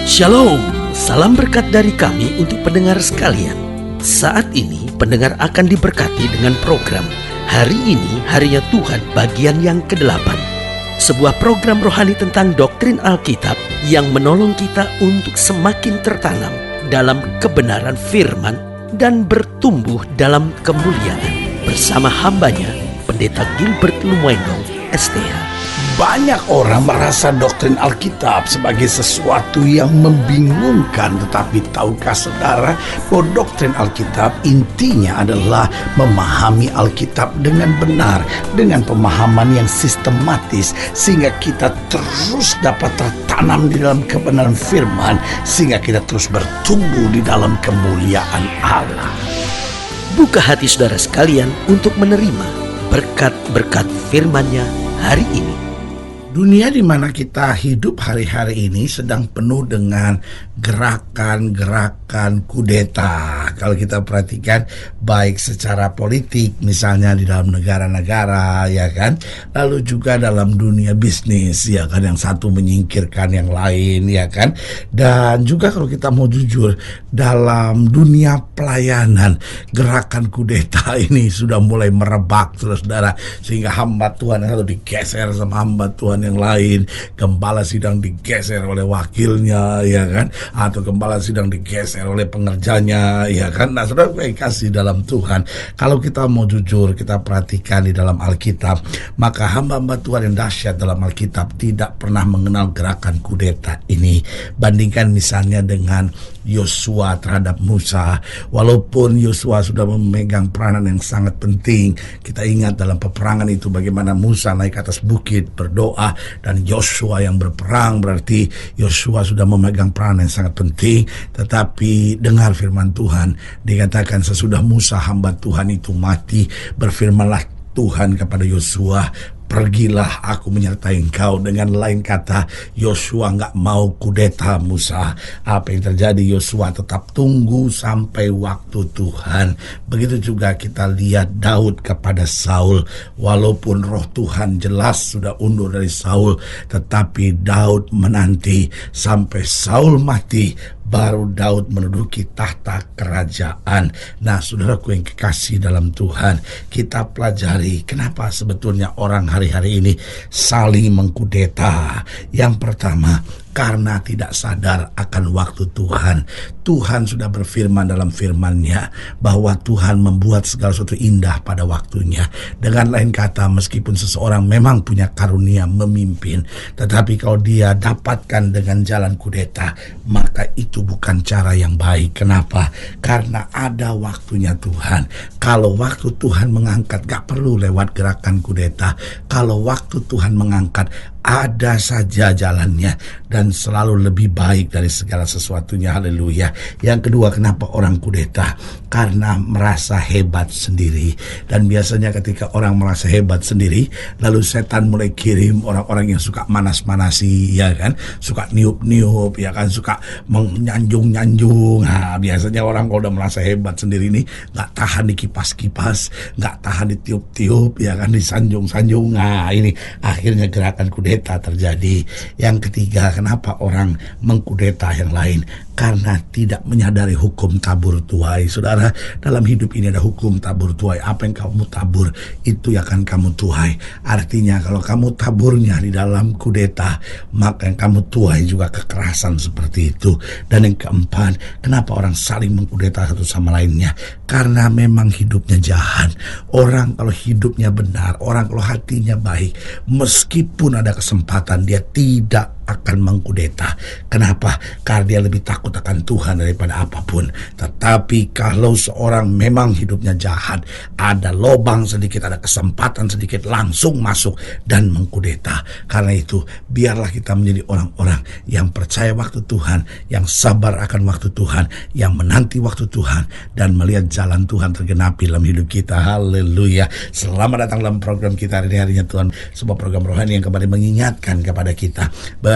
Shalom, salam berkat dari kami untuk pendengar sekalian. Saat ini pendengar akan diberkati dengan program Hari Ini Harinya Tuhan bagian yang ke-8. Sebuah program rohani tentang doktrin Alkitab yang menolong kita untuk semakin tertanam dalam kebenaran firman dan bertumbuh dalam kemuliaan. Bersama hambanya, Pendeta Gilbert Lumwendong, STH. Banyak orang merasa doktrin Alkitab sebagai sesuatu yang membingungkan. Tetapi tahukah saudara bahwa doktrin Alkitab intinya adalah memahami Alkitab dengan benar, dengan pemahaman yang sistematis, sehingga kita terus dapat tertanam di dalam kebenaran firman, sehingga kita terus bertumbuh di dalam kemuliaan Allah. Buka hati saudara sekalian untuk menerima berkat-berkat firman-Nya hari ini. Dunia di mana kita hidup hari-hari ini sedang penuh dengan gerakan-gerakan kudeta. Kalau kita perhatikan, baik secara politik misalnya di dalam negara-negara, ya kan, lalu juga dalam dunia bisnis, ya kan, yang satu menyingkirkan yang lain, ya kan, dan juga kalau kita mau jujur dalam dunia pelayanan, gerakan kudeta ini sudah mulai merebak, saudara, sehingga hamba Tuhan yang satu digeser sama hamba Tuhan yang lain, gembala sidang digeser oleh wakilnya, ya kan, atau gembala sidang digeser oleh pengerjanya, ya kan. Nah, saudara kasih dalam Tuhan, kalau kita mau jujur, kita perhatikan di dalam Alkitab, maka hamba-hamba Tuhan yang dahsyat dalam Alkitab tidak pernah mengenal gerakan kudeta ini. Bandingkan misalnya dengan Yosua terhadap Musa. Walaupun Yosua sudah memegang peranan yang sangat penting, kita ingat dalam peperangan itu bagaimana Musa naik ke atas bukit berdoa dan Yosua yang berperang. Berarti Yosua sudah memegang peranan yang sangat penting. Tetapi dengar firman Tuhan, dikatakan sesudah Musa hamba Tuhan itu mati, berfirmanlah Tuhan kepada Yosua, pergilah, aku menyertai engkau. Dengan lain kata, Yosua nggak mau kudeta Musa. Apa yang terjadi? Yosua tetap tunggu sampai waktu Tuhan. Begitu juga kita lihat Daud kepada Saul. Walaupun roh Tuhan jelas sudah undur dari Saul, tetapi Daud menanti sampai Saul mati, baru Daud menduduki tahta kerajaan. Nah, saudaraku yang kekasih dalam Tuhan, kita pelajari kenapa sebetulnya orang hari-hari ini saling mengkudeta. Yang pertama, karena tidak sadar akan waktu Tuhan. Tuhan sudah berfirman dalam firman-Nya bahwa Tuhan membuat segala sesuatu indah pada waktunya. Dengan lain kata, meskipun seseorang memang punya karunia memimpin, tetapi kalau dia dapatkan dengan jalan kudeta, maka itu bukan cara yang baik. Kenapa? Karena ada waktunya Tuhan. Kalau waktu Tuhan mengangkat, gak perlu lewat gerakan kudeta. Kalau waktu Tuhan mengangkat, ada saja jalannya dan selalu lebih baik dari segala sesuatunya. Haleluya. Yang kedua, kenapa orang kudeta? Karena merasa hebat sendiri. Dan biasanya ketika orang merasa hebat sendiri, lalu setan mulai kirim orang-orang yang suka manas-manasi, ya kan, suka niup-niup, ya kan, suka menyanjung-nyanjung. Nah, biasanya orang kalau udah merasa hebat sendiri ini gak tahan dikipas-kipas, gak tahan ditiup-tiup, ya kan, disanjung-sanjung. Nah, ini akhirnya gerakan kudeta terjadi. Yang ketiga, kenapa orang mengkudeta yang lain? Karena tidak menyadari hukum tabur tuai. Saudara, dalam hidup ini ada hukum tabur tuai. Apa yang kamu tabur, itu yang akan kamu tuai. Artinya kalau kamu taburnya di dalam kudeta, maka yang kamu tuai juga kekerasan seperti itu. Dan yang keempat, kenapa orang saling mengkudeta satu sama lainnya? Karena memang hidupnya jahat. Orang kalau hidupnya benar, orang kalau hatinya baik, meskipun ada kesempatan, dia tidak akan mengkudeta. Kenapa? Karena dia lebih takut akan Tuhan daripada apapun. Tetapi kalau seorang memang hidupnya jahat, ada lobang sedikit, ada kesempatan sedikit, langsung masuk dan mengkudeta. Karena itu, biarlah kita menjadi orang-orang yang percaya waktu Tuhan, yang sabar akan waktu Tuhan, yang menanti waktu Tuhan, dan melihat jalan Tuhan tergenapi dalam hidup kita. Haleluya. Selamat datang dalam program kita hari ini, Harinya Tuhan, sebuah program rohani yang kembali mengingatkan kepada kita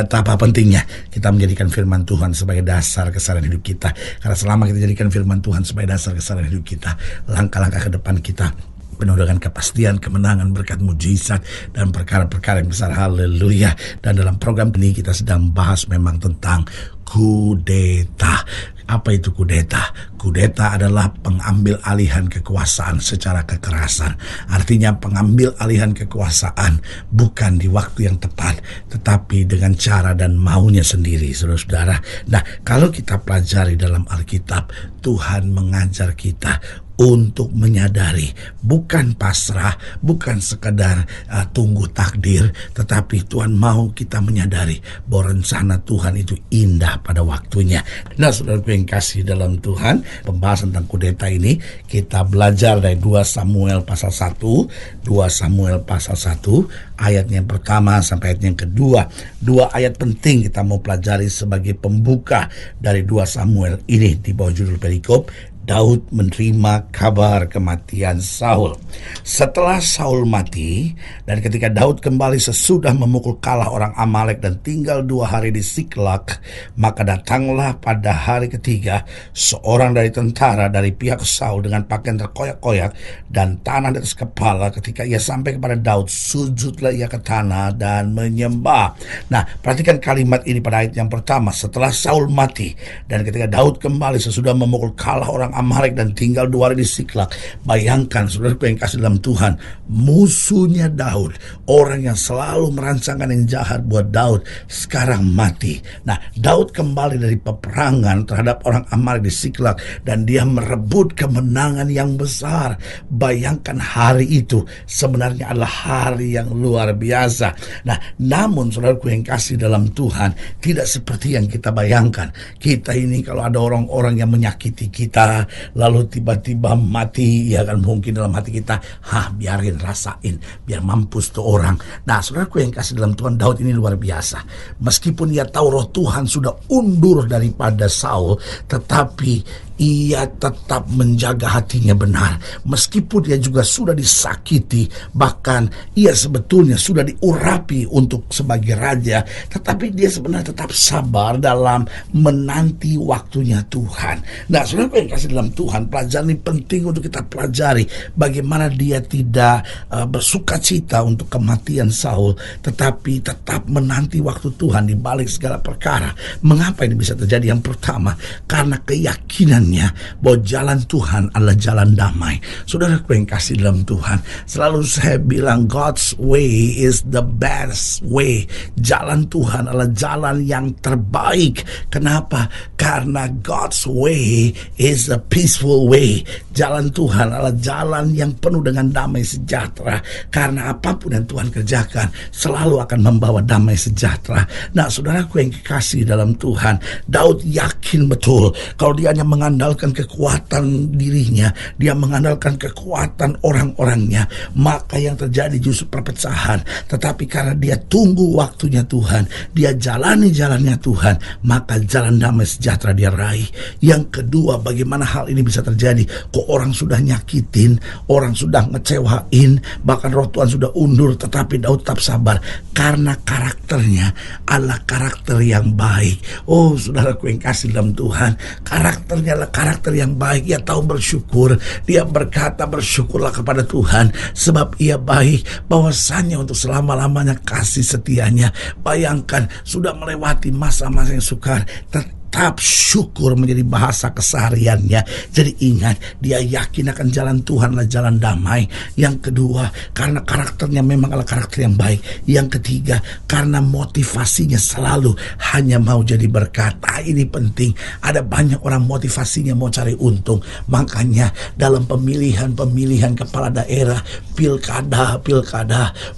betapa pentingnya kita menjadikan firman Tuhan sebagai dasar keseharian hidup kita. Karena selama kita jadikan firman Tuhan sebagai dasar keseharian hidup kita, langkah-langkah ke depan kita penuh dengan kepastian, kemenangan, berkat mujizat, dan perkara-perkara yang besar. Haleluya. Dan dalam program ini kita sedang bahas memang tentang kudeta. Apa itu kudeta? Kudeta adalah pengambil alihan kekuasaan secara kekerasan. Artinya pengambil alihan kekuasaan bukan di waktu yang tepat, tetapi dengan cara dan maunya sendiri, saudara-saudara. Nah, kalau kita pelajari dalam Alkitab, Tuhan mengajar kita untuk menyadari, bukan pasrah, bukan sekedar tunggu takdir, tetapi Tuhan mau kita menyadari bahwa rencana Tuhan itu indah pada waktunya. Nah, saudaraku yang kasih dalam Tuhan, pembahasan tentang kudeta ini kita belajar dari 2 Samuel pasal 1, 2 Samuel pasal 1, ayat yang pertama sampai ayat yang kedua. 2 ayat penting kita mau pelajari sebagai pembuka dari 2 Samuel ini di bawah judul perikop, Daud menerima kabar kematian Saul. Setelah Saul mati, dan ketika Daud kembali sesudah memukul kalah orang Amalek dan tinggal 2 hari di Siklak, maka datanglah pada hari ketiga seorang dari tentara dari pihak Saul dengan pakaian terkoyak-koyak dan tanah di atas kepala. Ketika ia sampai kepada Daud, sujudlah ia ke tanah dan menyembah. Nah, perhatikan kalimat ini pada ayat yang pertama. Setelah Saul mati, dan ketika Daud kembali sesudah memukul kalah orang Amalek dan tinggal 2 hari di Siklak. Bayangkan, saudaraku yang kasih dalam Tuhan, musuhnya Daud, orang yang selalu merancangkan yang jahat buat Daud, sekarang mati. Nah, Daud kembali dari peperangan terhadap orang Amalek di Siklak, dan dia merebut kemenangan yang besar. Bayangkan, hari itu sebenarnya adalah hari yang luar biasa. Nah, namun saudaraku yang kasih dalam Tuhan, tidak seperti yang kita bayangkan. Kita ini kalau ada orang-orang yang menyakiti kita, lalu tiba-tiba mati, ya kan, mungkin dalam hati kita, biarin, rasain, biar mampus tuh orang. Nah, saudaraku yang kasih dalam Tuhan, Daud ini luar biasa. Meskipun ia tahu roh Tuhan sudah undur daripada Saul, tetapi ia tetap menjaga hatinya benar. Meskipun dia juga sudah disakiti, bahkan ia sebetulnya sudah diurapi untuk sebagai raja, tetapi dia sebenarnya tetap sabar dalam menanti waktunya Tuhan. Nah, saudara yang kasih dalam Tuhan, pelajaran ini penting untuk kita pelajari. Bagaimana dia tidak bersuka cita untuk kematian Saul, tetapi tetap menanti waktu Tuhan di balik segala perkara. Mengapa ini bisa terjadi? Yang pertama, karena keyakinan bahwa jalan Tuhan adalah jalan damai. Saudaraku yang kasih dalam Tuhan, selalu saya bilang God's way is the best way. Jalan Tuhan adalah jalan yang terbaik. Kenapa? Karena God's way is a peaceful way. Jalan Tuhan adalah jalan yang penuh dengan damai sejahtera. Karena apapun yang Tuhan kerjakan selalu akan membawa damai sejahtera. Nah, saudaraku yang kekasih dalam Tuhan, Daud yakin betul kalau dia hanya mengandalkan kekuatan dirinya, dia mengandalkan kekuatan orang-orangnya, maka yang terjadi justru perpecahan. Tetapi karena dia tunggu waktunya Tuhan, dia jalani jalannya Tuhan, maka jalan damai sejahtera dia raih. Yang kedua, bagaimana hal ini bisa terjadi? Kok orang sudah nyakitin, orang sudah ngecewain, bahkan roh Tuhan sudah undur, tetapi Daud tetap sabar karena karakternya adalah karakter yang baik. Oh, saudaraku yang kasih dalam Tuhan, karakternya adalah karakter yang baik. Ia tahu bersyukur. Dia berkata, bersyukurlah kepada Tuhan sebab ia baik, bahwasanya untuk selama-lamanya kasih setianya. Bayangkan, sudah melewati masa-masa yang sukar, tetap syukur menjadi bahasa kesehariannya. Jadi ingat, dia yakin akan jalan Tuhan adalah jalan damai. Yang kedua, karena karakternya memang adalah karakter yang baik. Yang ketiga, karena motivasinya selalu hanya mau jadi berkat. Ini penting. Ada banyak orang motivasinya mau cari untung. Makanya dalam pemilihan kepala daerah, pilkada,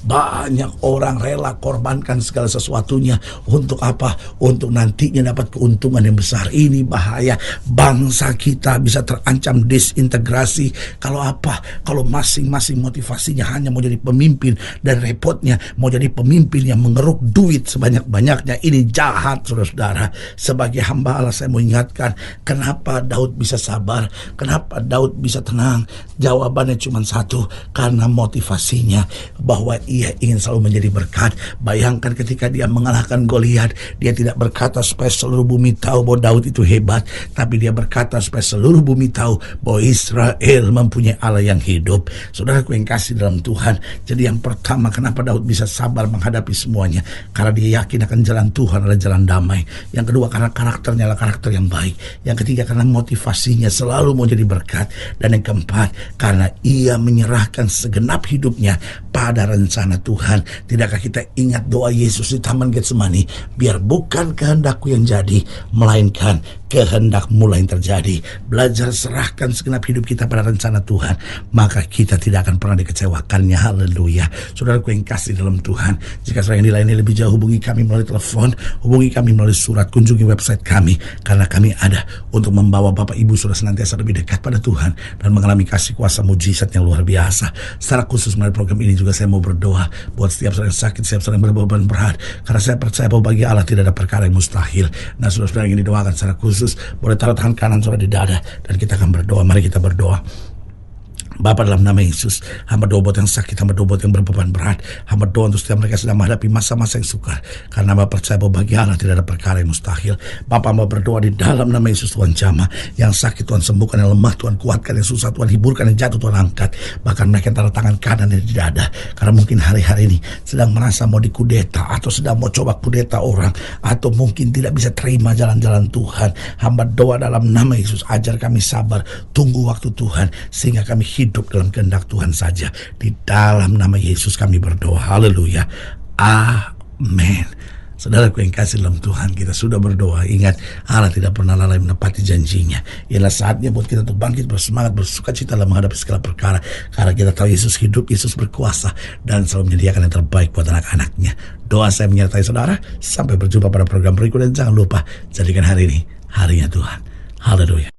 banyak orang rela korbankan segala sesuatunya. Untuk apa? Untuk nantinya dapat keuntungan yang besar. Ini bahaya. Bangsa kita bisa terancam disintegrasi. Kalau apa? Kalau masing-masing motivasinya hanya mau jadi pemimpin, dan repotnya mau jadi pemimpin yang mengeruk duit sebanyak-banyaknya. Ini jahat, saudara-saudara. Sebagai hamba Allah, saya mau ingatkan, kenapa Daud bisa sabar? Kenapa Daud bisa tenang? Jawabannya cuma satu, karena motivasinya bahwa ia ingin selalu menjadi berkat. Bayangkan ketika dia mengalahkan Goliat, dia tidak berkata supaya seluruh bumi tahu bahwa Daud itu hebat, tapi dia berkata supaya seluruh bumi tahu bahwa Israel mempunyai Allah yang hidup. Saudaraku yang kasih dalam Tuhan, jadi yang pertama kenapa Daud bisa sabar menghadapi semuanya, karena dia yakin akan jalan Tuhan adalah jalan damai. Yang kedua, karena karakternya adalah karakter yang baik. Yang ketiga, karena motivasinya selalu mau jadi berkat. Dan yang keempat, karena ia menyerahkan segenap hidupnya pada rencana Tuhan. Tidakkah kita ingat doa Yesus di Taman Getsemani? Biar bukan kehendakku yang jadi, melainkan kehendak-Mu yang terjadi. Belajar serahkan segenap hidup kita pada rencana Tuhan, maka kita tidak akan pernah dikecewakannya. Haleluya. Saudaraku yang kasih dalam Tuhan, jika saudara yang dilayani lebih jauh, hubungi kami melalui telepon, hubungi kami melalui surat, kunjungi website kami, karena kami ada untuk membawa Bapak Ibu sudah senantiasa lebih dekat pada Tuhan dan mengalami kasih kuasa mujizat yang luar biasa. Secara khusus melalui program ini juga saya mau berdoa buat setiap saudara yang sakit, setiap saudara yang berbeban berat, karena saya percaya bahwa bagi Allah tidak ada perkara yang mustahil. Nah, saudara-saudara yang ingin didoakan secara khusus, boleh taruh tangan kanan saudara di dada dan kita akan berdoa. Mari kita berdoa. Bapa, dalam nama Yesus, hamba doa buat yang sakit, hamba doa buat yang berbeban berat, hamba doa untuk setiap mereka sedang menghadapi masa-masa yang sukar, karena hamba percaya bahwa bagi Allah tidak ada perkara yang mustahil. Bapa, hamba berdoa di dalam nama Yesus, Tuhan jamah yang sakit Tuhan sembuhkan, yang lemah Tuhan kuatkan, yang susah Tuhan hiburkan, yang jatuh Tuhan angkat. Bahkan mereka yang taruh tangan kanan dan di dada, karena mungkin hari-hari ini sedang merasa mau dikudeta, atau sedang mau coba kudeta orang, atau mungkin tidak bisa terima jalan-jalan Tuhan. Hamba doa dalam nama Yesus, ajar kami sabar, tunggu waktu Tuhan, sehingga kami hidup dalam kehendak Tuhan saja. Di dalam nama Yesus kami berdoa. Haleluya. Amin. Saudaraku yang kasih dalam Tuhan, kita sudah berdoa. Ingat, Allah tidak pernah lalai menepati janjinya. Ialah saatnya buat kita untuk bangkit, bersemangat, bersuka cita dalam menghadapi segala perkara, karena kita tahu Yesus hidup, Yesus berkuasa, dan selalu menyediakan yang terbaik buat anak-anaknya. Doa saya menyertai saudara. Sampai berjumpa pada program berikut, dan jangan lupa jadikan hari ini harinya Tuhan. Haleluya.